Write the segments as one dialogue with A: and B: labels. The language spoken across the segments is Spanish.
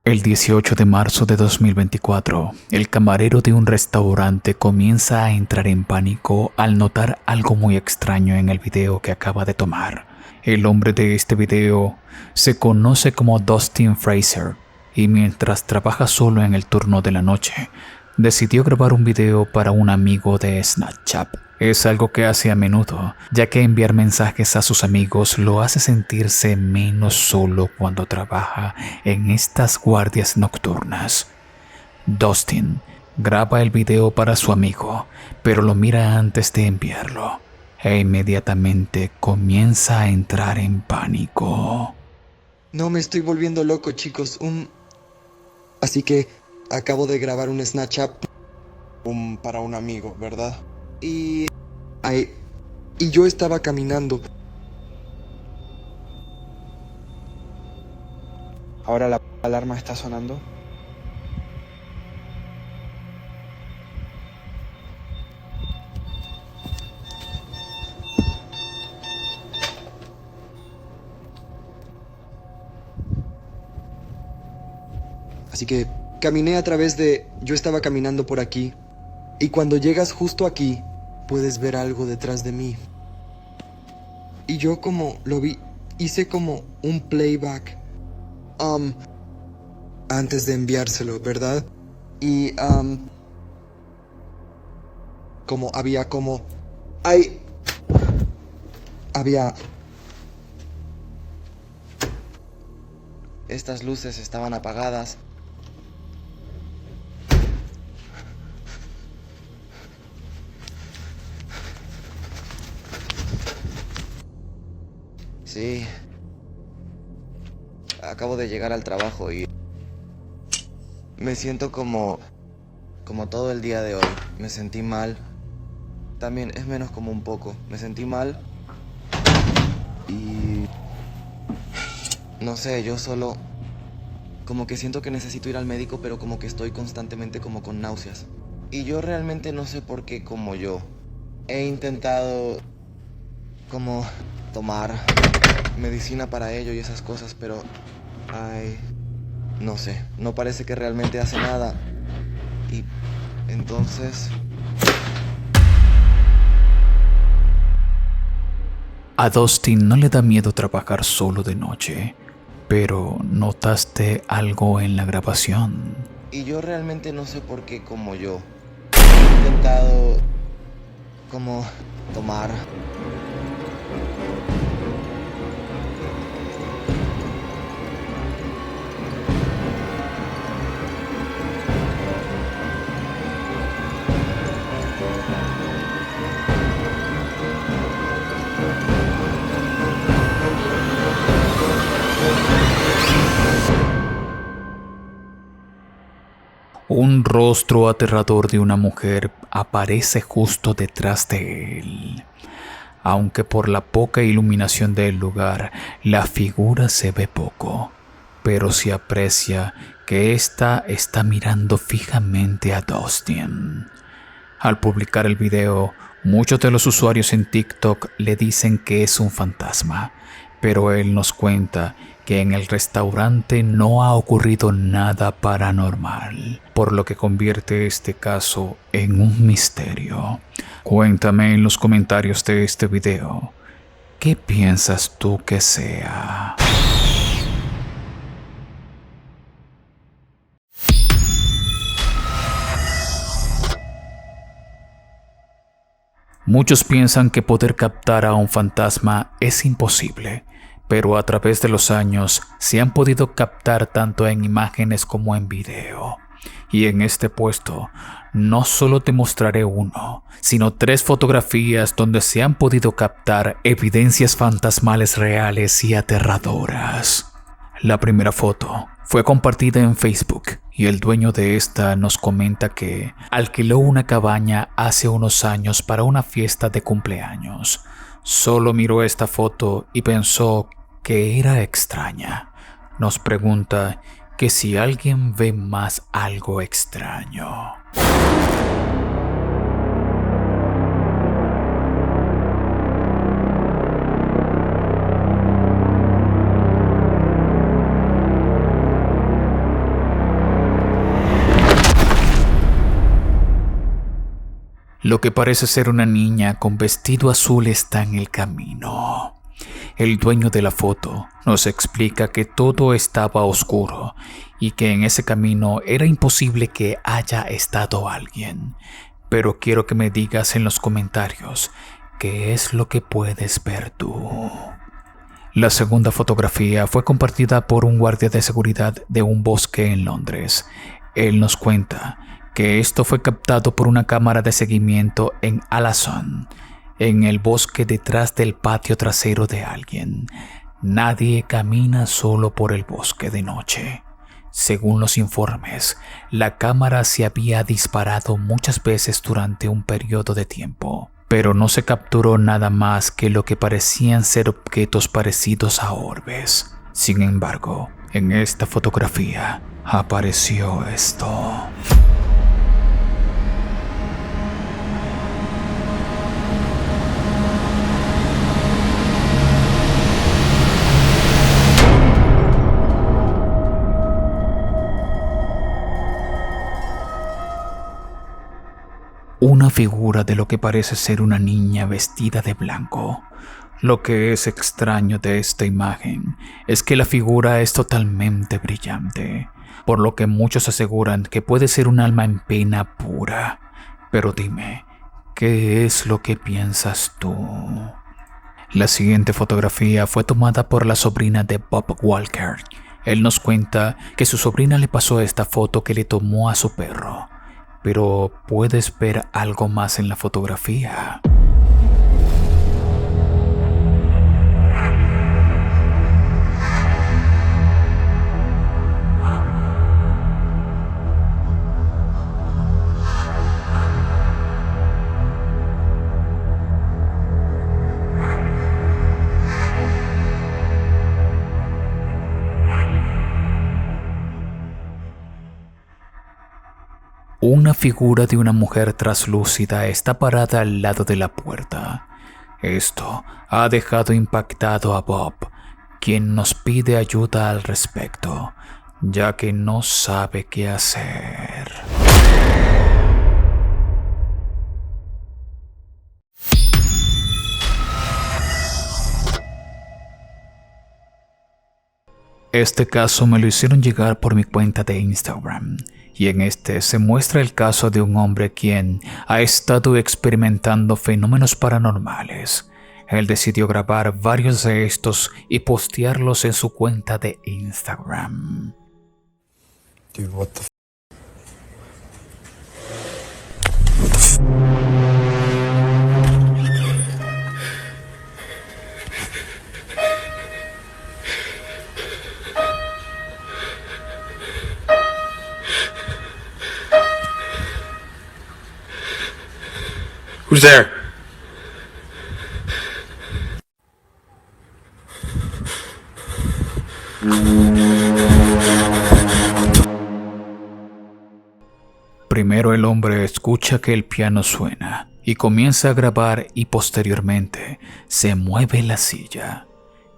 A: El 18 de marzo de 2024, el camarero de un restaurante comienza a entrar en pánico al notar algo muy extraño en el video que acaba de tomar. El hombre de este video se conoce como Dustin Fraser y mientras trabaja solo en el turno de la noche, decidió grabar un video para un amigo de Snapchat. Es algo que hace a menudo, ya que enviar mensajes a sus amigos lo hace sentirse menos solo cuando trabaja en estas guardias nocturnas. Dustin graba el video para su amigo, pero lo mira antes de enviarlo e inmediatamente comienza a entrar en pánico.
B: No, me estoy volviendo loco, chicos. Así que acabo de grabar un Snapchat para un amigo, ¿verdad? Y yo estaba caminando. Ahora la alarma está sonando. Así que caminé a través de... Yo estaba caminando por aquí. Y cuando llegas justo aquí, puedes ver algo detrás de mí. Y yo como lo vi, hice como un playback. Antes de enviárselo, ¿verdad? Y, había... Estas luces estaban apagadas. Sí. Acabo de llegar al trabajo y me siento como todo el día de hoy. Me sentí mal. También es menos como un poco. Me sentí mal y no sé, yo solo como que siento que necesito ir al médico, pero como que estoy constantemente como con náuseas. Y yo realmente no sé por qué como yo. He intentado como tomar medicina para ello y esas cosas, pero no sé, no parece que realmente hace nada. Y entonces...
A: A Dustin no le da miedo trabajar solo de noche, pero notaste algo en la grabación.
B: Y yo realmente no sé por qué como yo. He intentado como tomar...
A: Un rostro aterrador de una mujer aparece justo detrás de él. Aunque por la poca iluminación del lugar, la figura se ve poco, pero se aprecia que ésta está mirando fijamente a Dustin. Al publicar el video, muchos de los usuarios en TikTok le dicen que es un fantasma, pero él nos cuenta que en el restaurante no ha ocurrido nada paranormal, por lo que convierte este caso en un misterio. Cuéntame en los comentarios de este video, ¿qué piensas tú que sea? Muchos piensan que poder captar a un fantasma es imposible, pero a través de los años se han podido captar tanto en imágenes como en video. Y en este puesto no solo te mostraré uno, sino 3 fotografías donde se han podido captar evidencias fantasmales reales y aterradoras. La primera foto fue compartida en Facebook y el dueño de esta nos comenta que alquiló una cabaña hace unos años para una fiesta de cumpleaños. Solo miró esta foto y pensó que era extraña. Nos pregunta que si alguien ve más algo extraño. Lo que parece ser una niña con vestido azul está en el camino. El dueño de la foto nos explica que todo estaba oscuro y que en ese camino era imposible que haya estado alguien. Pero quiero que me digas en los comentarios qué es lo que puedes ver tú. La segunda fotografía fue compartida por un guardia de seguridad de un bosque en Londres. Él nos cuenta que esto fue captado por una cámara de seguimiento en Alazon, en el bosque detrás del patio trasero de alguien. Nadie camina solo por el bosque de noche. Según los informes, la cámara se había disparado muchas veces durante un periodo de tiempo, pero no se capturó nada más que lo que parecían ser objetos parecidos a orbes. Sin embargo, en esta fotografía apareció esto. Una figura de lo que parece ser una niña vestida de blanco. Lo que es extraño de esta imagen es que la figura es totalmente brillante, por lo que muchos aseguran que puede ser un alma en pena pura. Pero dime, ¿qué es lo que piensas tú? La siguiente fotografía fue tomada por la sobrina de Bob Walker. Él nos cuenta que su sobrina le pasó esta foto que le tomó a su perro. Pero puedes ver algo más en la fotografía. Una figura de una mujer traslúcida está parada al lado de la puerta. Esto ha dejado impactado a Bob, quien nos pide ayuda al respecto, ya que no sabe qué hacer. Este caso me lo hicieron llegar por mi cuenta de Instagram. Y en este se muestra el caso de un hombre quien ha estado experimentando fenómenos paranormales. Él decidió grabar varios de estos y postearlos en su cuenta de Instagram.
C: Dude, what the Who's there?
A: Primero el hombre escucha que el piano suena y comienza a grabar y posteriormente se mueve la silla.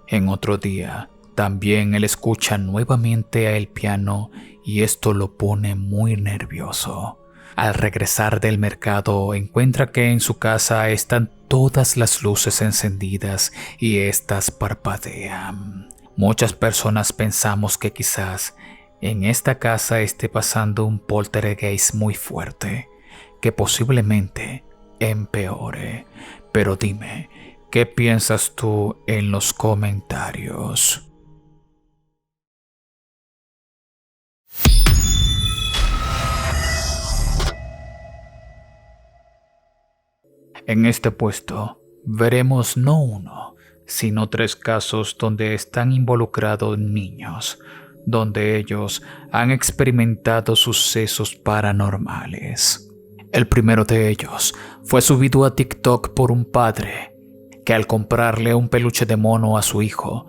A: En otro día, también él escucha nuevamente el piano y esto lo pone muy nervioso. Al regresar del mercado, encuentra que en su casa están todas las luces encendidas y estas parpadean. Muchas personas pensamos que quizás en esta casa esté pasando un poltergeist muy fuerte, que posiblemente empeore. Pero dime, ¿qué piensas tú en los comentarios? En este puesto veremos no uno, sino 3 casos donde están involucrados niños, donde ellos han experimentado sucesos paranormales. El primero de ellos fue subido a TikTok por un padre que al comprarle un peluche de mono a su hijo,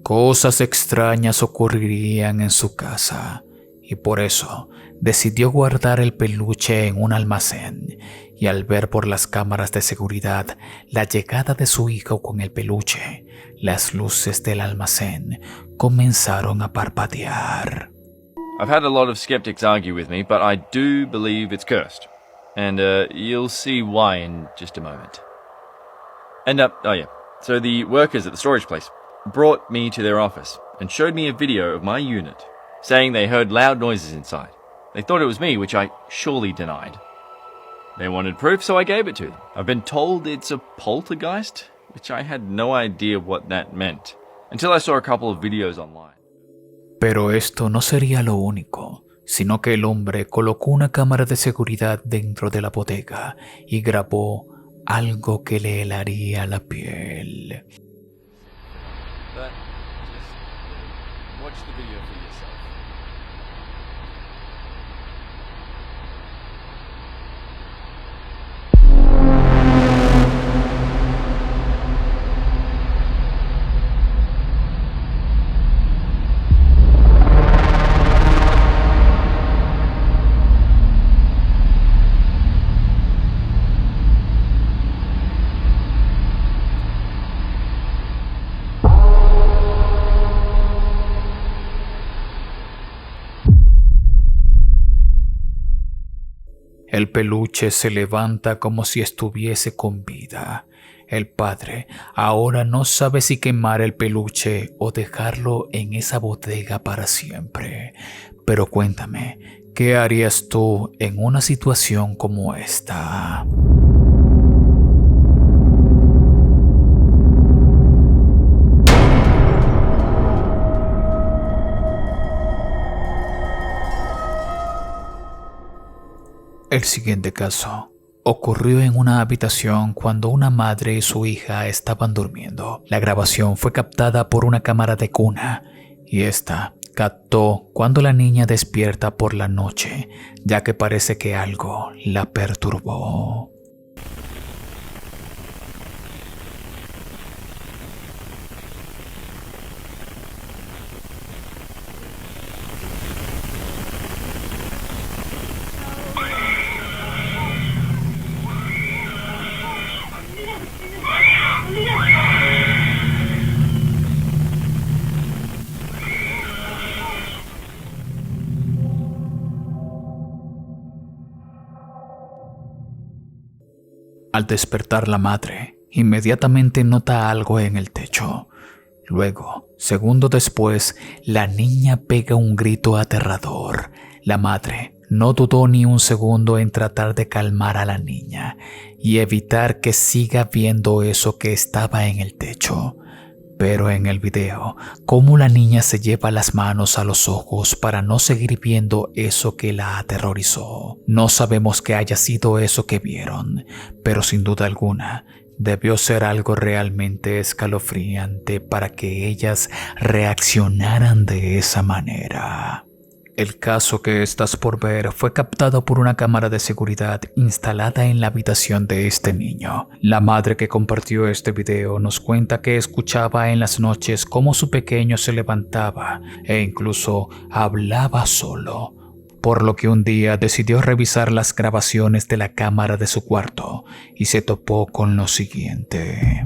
A: cosas extrañas ocurrirían en su casa y por eso decidió guardar el peluche en un almacén. Y al ver por las cámaras de seguridad la llegada de su hijo con el peluche, las luces del almacén comenzaron a parpadear.
D: I've had a lot of skeptics argue with me, but I do believe it's cursed. And you'll see why in just a moment. And oh yeah, so the workers at the storage place brought me to their office and showed me a video of my unit, saying they heard loud noises inside. They thought it was me, which I surely denied. They wanted proof, so I gave it to them. I've been told it's a poltergeist, which I had no idea what that meant, until I saw a couple of videos online.
A: Pero esto no sería lo único, sino que el hombre colocó una cámara de seguridad dentro de la bodega y grabó algo que le helaría la piel.
D: But just watch the video for yourself.
A: El peluche se levanta como si estuviese con vida. El padre ahora no sabe si quemar el peluche o dejarlo en esa bodega para siempre. Pero cuéntame, ¿qué harías tú en una situación como esta? El siguiente caso ocurrió en una habitación cuando una madre y su hija estaban durmiendo. La grabación fue captada por una cámara de cuna y esta captó cuando la niña despierta por la noche, ya que parece que algo la perturbó. Al despertar la madre, inmediatamente nota algo en el techo. Luego, segundos después, la niña pega un grito aterrador. La madre no dudó ni un segundo en tratar de calmar a la niña y evitar que siga viendo eso que estaba en el techo. Pero en el video, cómo la niña se lleva las manos a los ojos para no seguir viendo eso que la aterrorizó. No sabemos qué haya sido eso que vieron, pero sin duda alguna, debió ser algo realmente escalofriante para que ellas reaccionaran de esa manera. El caso que estás por ver fue captado por una cámara de seguridad instalada en la habitación de este niño. La madre que compartió este video nos cuenta que escuchaba en las noches cómo su pequeño se levantaba e incluso hablaba solo, por lo que un día decidió revisar las grabaciones de la cámara de su cuarto y se topó con lo siguiente.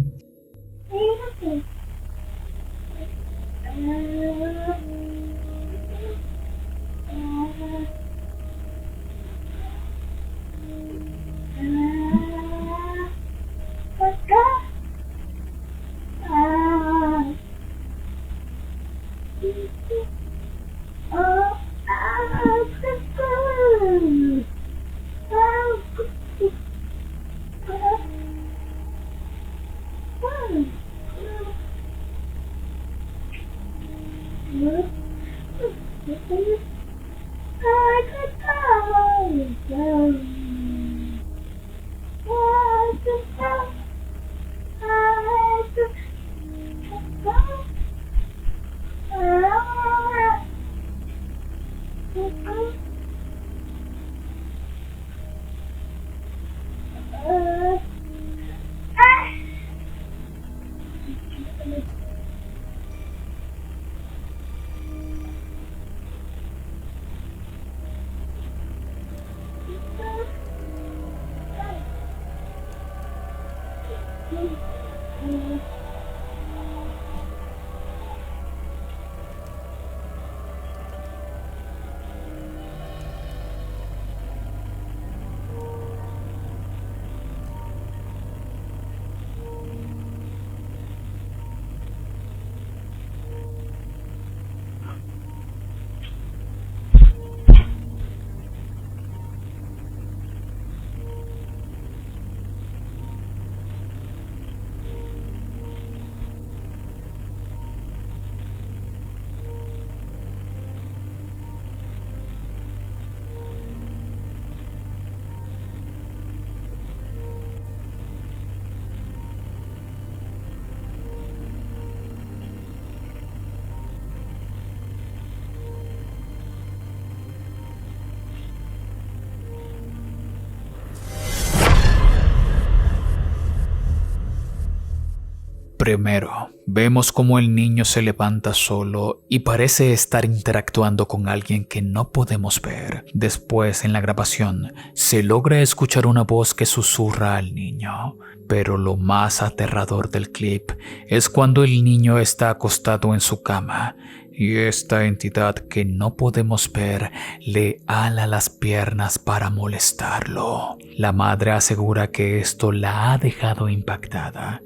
A: Primero, vemos cómo el niño se levanta solo y parece estar interactuando con alguien que no podemos ver. Después, en la grabación, se logra escuchar una voz que susurra al niño. Pero lo más aterrador del clip es cuando el niño está acostado en su cama y esta entidad que no podemos ver le ala las piernas para molestarlo. La madre asegura que esto la ha dejado impactada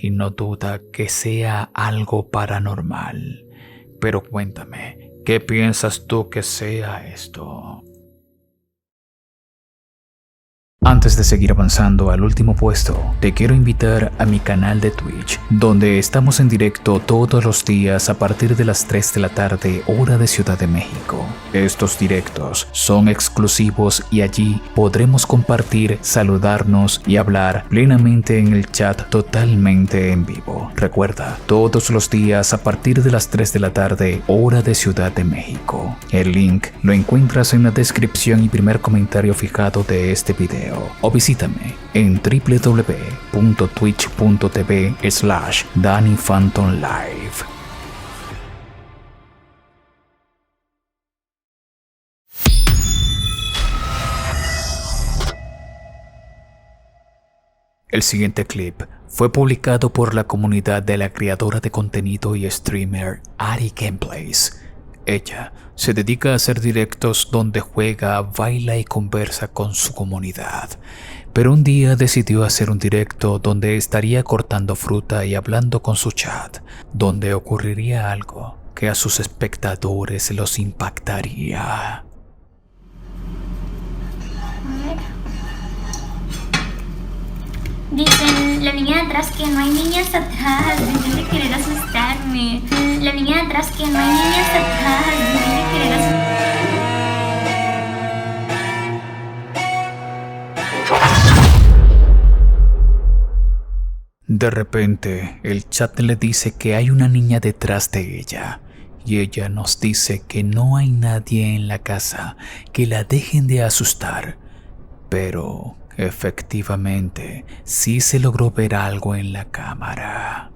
A: y no duda que sea algo paranormal. Pero cuéntame, ¿qué piensas tú que sea esto? Antes de seguir avanzando al último puesto, te quiero invitar a mi canal de Twitch, donde estamos en directo todos los días a partir de las 3 de la tarde, hora de Ciudad de México. Estos directos son exclusivos y allí podremos compartir, saludarnos y hablar plenamente en el chat totalmente en vivo. Recuerda, todos los días a partir de las 3 de la tarde, hora de Ciudad de México. El link lo encuentras en la descripción y primer comentario fijado de este video. O visítame en www.twitch.tv/DannyPhantomLive. El siguiente clip fue publicado por la comunidad de la creadora de contenido y streamer Ari Gameplays. Ella se dedica a hacer directos donde juega, baila y conversa con su comunidad. Pero un día decidió hacer un directo donde estaría cortando fruta y hablando con su chat, donde ocurriría algo que a sus espectadores los impactaría.
E: Dicen, la niña de atrás que no hay niñas atrás, dejen de querer asustarme. La niña de atrás que no hay niñas atrás, dejen de querer asustarme.
A: De repente, el chat le dice que hay una niña detrás de ella. Y ella nos dice que no hay nadie en la casa, que la dejen de asustar. Pero efectivamente, sí se logró ver algo en la cámara.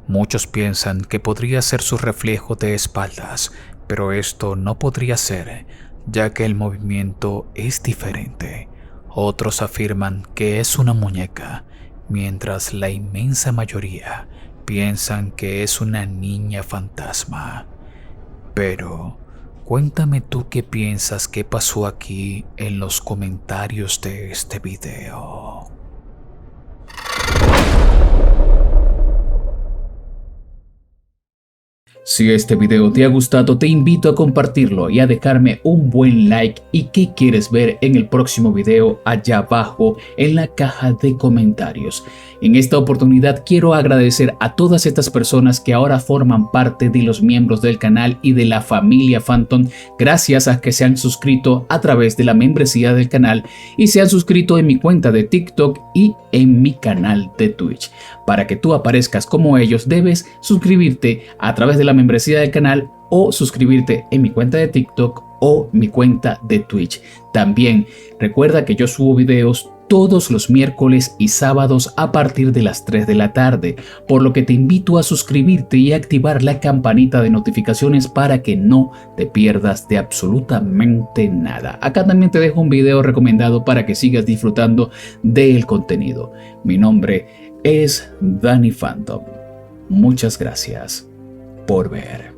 A: Muchos piensan que podría ser su reflejo de espaldas, pero esto no podría ser, ya que el movimiento es diferente. Otros afirman que es una muñeca, mientras la inmensa mayoría piensan que es una niña fantasma. Pero cuéntame tú qué piensas que pasó aquí en los comentarios de este video. Si este video te ha gustado, te invito a compartirlo y a dejarme un buen like y qué quieres ver en el próximo video allá abajo en la caja de comentarios. En esta oportunidad quiero agradecer a todas estas personas que ahora forman parte de los miembros del canal y de la familia Phantom, gracias a que se han suscrito a través de la membresía del canal y se han suscrito en mi cuenta de TikTok y en mi canal de Twitch. Para que tú aparezcas como ellos, debes suscribirte a través de la membresía del canal o suscribirte en mi cuenta de TikTok o mi cuenta de Twitch. También recuerda que yo subo videos todos los miércoles y sábados a partir de las 3 de la tarde, por lo que te invito a suscribirte y activar la campanita de notificaciones para que no te pierdas de absolutamente nada. Acá también te dejo un video recomendado para que sigas disfrutando del contenido. Mi nombre es Danny Phantom. Muchas gracias por ver.